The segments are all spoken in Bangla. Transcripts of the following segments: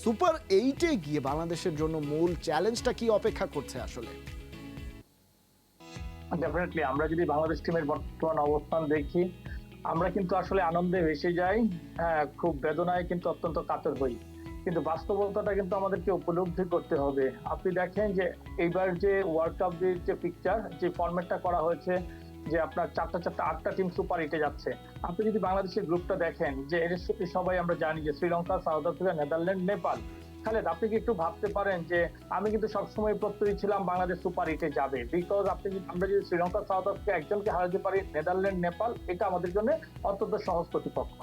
সুপার 8-এ গিয়ে বাংলাদেশের জন্য মূল চ্যালেঞ্জটা কি অপেক্ষা করছে আসলে? ডেফিনেটলি আমরা যদি বাংলাদেশ টিমের বর্তমান অবস্থান দেখি, আমরা কিন্তু আসলে আনন্দে ভেসে যাই, হ্যাঁ, খুব বেদনায় কিন্তু অত্যন্ত কাতর হই। কিন্তু বাস্তবতাটা কিন্তু আমাদেরকে উপলব্ধি করতে হবে। আপনি দেখেন যে এইবার যে ওয়ার্ল্ড কাপ যে পিকচার যে ফরম্যাটটা করা হয়েছে, যে আপনার 8টা টিম সুপার 8-এ যাচ্ছে। আপনি যদি বাংলাদেশের গ্রুপটা দেখেন, যে এর সাথে সবাই আমরা জানি যে Sri Lanka, south Africa, Netherland, Nepal. Khaled, আপনি কি একটু ভাবতে পারেন যে আমি কিন্তু সবসময় প্রত্যয়ী ছিলাম বাংলাদেশ সুপার 8-এ যাবে, বিকজ আমরা যদি শ্রীলঙ্কা, সাউথ আফ্রিকা একজনকে হারাতে পারি, নেদারল্যান্ড, নেপাল, এটা আমাদের জন্য অত্যন্ত সহজ প্রতিপক্ষ।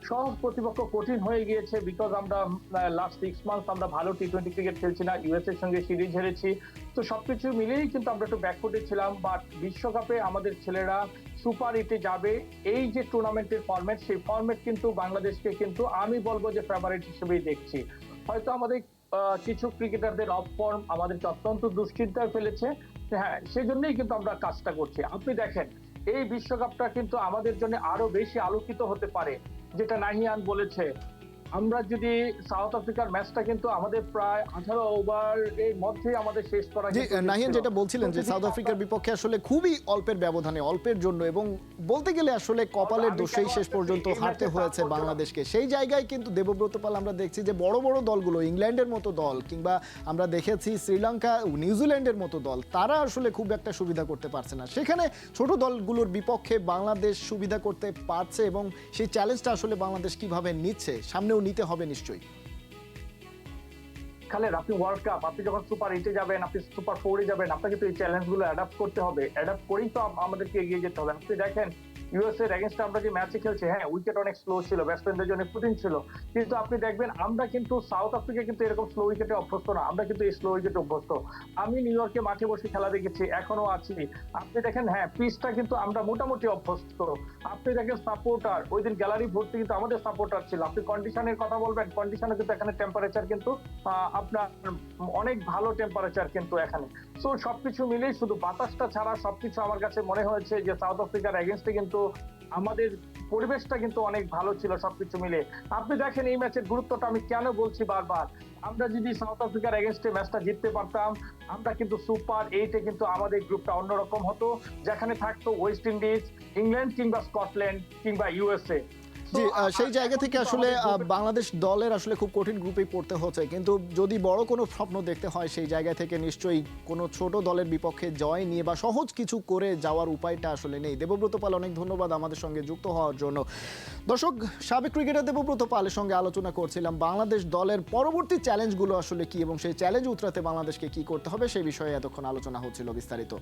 সহজ প্রতিপক্ষ কঠিন হয়ে গিয়েছে, বিকজ আমরা লাস্ট 6 মান্থ আমরা ভালো টি-20 ক্রিকেট খেলছি না, ইউএস এর সঙ্গে সিরিজ হেরেছি। তো সবকিছু মিলেই কিন্তু আমরা একটু ব্যাকফুটে ছিলাম, বাট বিশ্বকাপে আমাদের ছেলেরা সুপার 8-এ যাবে। এই যে টুর্নামেন্টের ফরম্যাট, সেই ফরম্যাট কিন্তু বাংলাদেশকে কিন্তু আমি বলবো যে ফেভারিট হিসেবেই দেখছি। হয়তো আমাদের কিছু ক্রিকেটারদের অফ ফর্ম আমাদেরকে অত্যন্ত দুশ্চিন্তায় ফেলেছে, হ্যাঁ, সেজন্যই কিন্তু আমরা কাজটা করছি। আপনি দেখেন এই বিশ্বকাপটা কিন্তু আমাদের জন্য আরো বেশি আলোকিত হতে পারে, যেটা নাহিয়ান বলেছে। আমরা যদি সাউথ আফ্রিকার ম্যাচটা কিন্তু আমাদের প্রায় 18 ওভার এর মধ্যে আমাদের শেষ করা জি, কিন্তু নাহিয়ান ছিল। যেটা বলছিলেন যে তো সাউথ আফ্রিকার বিপক্ষে আসলে খুবই অল্পের ব্যবধানে, অল্পের জন্য, এবং বলতে গেলে আসলে কপালের দোষেই শেষ পর্যন্ত হারতে হয়েছে বাংলাদেশকে। সেই জায়গায় কিন্তু দেবব্রত পাল আমরা দেখছি যে বড় বড় দলগুলো, ইংল্যান্ডের মতো দল কিংবা আমরা দেখেছি শ্রীলঙ্কা, নিউজিল্যান্ডের মতো দল, তারা আসলে খুব একটা সুবিধা করতে পারছে না। সেখানে ছোট দলগুলোর বিপক্ষে বাংলাদেশ সুবিধা করতে পারছে, এবং সেই চ্যালেঞ্জটা আসলে বাংলাদেশ কিভাবে নিচ্ছে, সামনেও নিতে হবে নিশ্চয়ই। খালেদ, আপনি ওয়ার্ল্ড কাপ, আপনি যখন সুপার 8-এ যাবেন, আপনি সুপার 4-এ যাবেন, আপনাকে তো এই চ্যালেঞ্জগুলো অ্যাডাপ্ট করতে হবে। অ্যাডাপ্ট করেই তো আমাদেরকে এগিয়ে যেতে হবে। আপনি দেখেন ইউএস এর এগেইনস্ট আমরা যে ম্যাচে খেলছি, হ্যাঁ, উইকেট অনেক স্লো ছিল, ব্যাটসম্যানদের জন্য কঠিন ছিল, কিন্তু আপনি দেখবেন আমরা কিন্তু সাউথ আফ্রিকা কিন্তু এরকম স্লো উইকেটে অভ্যস্ত না, আমরা কিন্তু এই স্লো উইকেটে অভ্যস্ত। আমি নিউ ইয়র্কে মাঠে বসে খেলা দেখেছি, এখনো আছি। আপনি দেখেন, হ্যাঁ, পিচটা কিন্তু আমরা মোটামুটি অভ্যস্ত। আপনি দেখেন সাপোর্টার, ওই দিন গ্যালারি ভর্তি কিন্তু আমাদের সাপোর্টার ছিল। আপনি কন্ডিশনের কথা বলবেন, কন্ডিশনে কিন্তু এখানে টেম্পারেচার কিন্তু আপনার অনেক ভালো টেম্পারেচার কিন্তু এখানে। সো সবকিছু মিলেই শুধু বাতাসটা ছাড়া সবকিছু আমার কাছে মনে হয়েছে যে সাউথ আফ্রিকার এগেইনস্টে কিন্তু আমাদের পরিবেশটা কিন্তু অনেক ভালো ছিল সবকিছু মিলে। আপনি দেখেন এই ম্যাচের গুরুত্বটা আমি কেন বলছি বারবার, আমরা যদি সাউথ আফ্রিকার এগেইনস্টে ম্যাচটা জিততে পারতাম, আমরা কিন্তু সুপার 8-এ কিন্তু আমাদের গ্রুপটা অন্যরকম হতো, যেখানে থাকতো ওয়েস্ট ইন্ডিজ, ইংল্যান্ড কিংবা স্কটল্যান্ড কিংবা ইউএসএ। জি, সেই জায়গা থেকে আসলে বাংলাদেশ দলের আসলে খুব কঠিন গ্রুপেই পড়তে হচ্ছে, কিন্তু যদি বড় কোনো স্বপ্ন দেখতে হয় সেই জায়গা থেকে নিশ্চয়ই কোনো ছোট দলের বিপক্ষে জয় নিয়ে বা সহজ কিছু করে যাওয়ার উপায়টা আসলে নেই। দেবব্রত পাল, অনেক ধন্যবাদ আমাদের সঙ্গে যুক্ত হওয়ার জন্য। দর্শক, সাবেক ক্রিকেটার দেবব্রত পালের সঙ্গে আলোচনা করছিলাম বাংলাদেশ দলের পরবর্তী চ্যালেঞ্জগুলো আসলে কি, এবং সেই চ্যালেঞ্জ উতরাতে বাংলাদেশকে কি করতে হবে সেই বিষয়ে এতক্ষণ আলোচনা হচ্ছিল বিস্তারিত।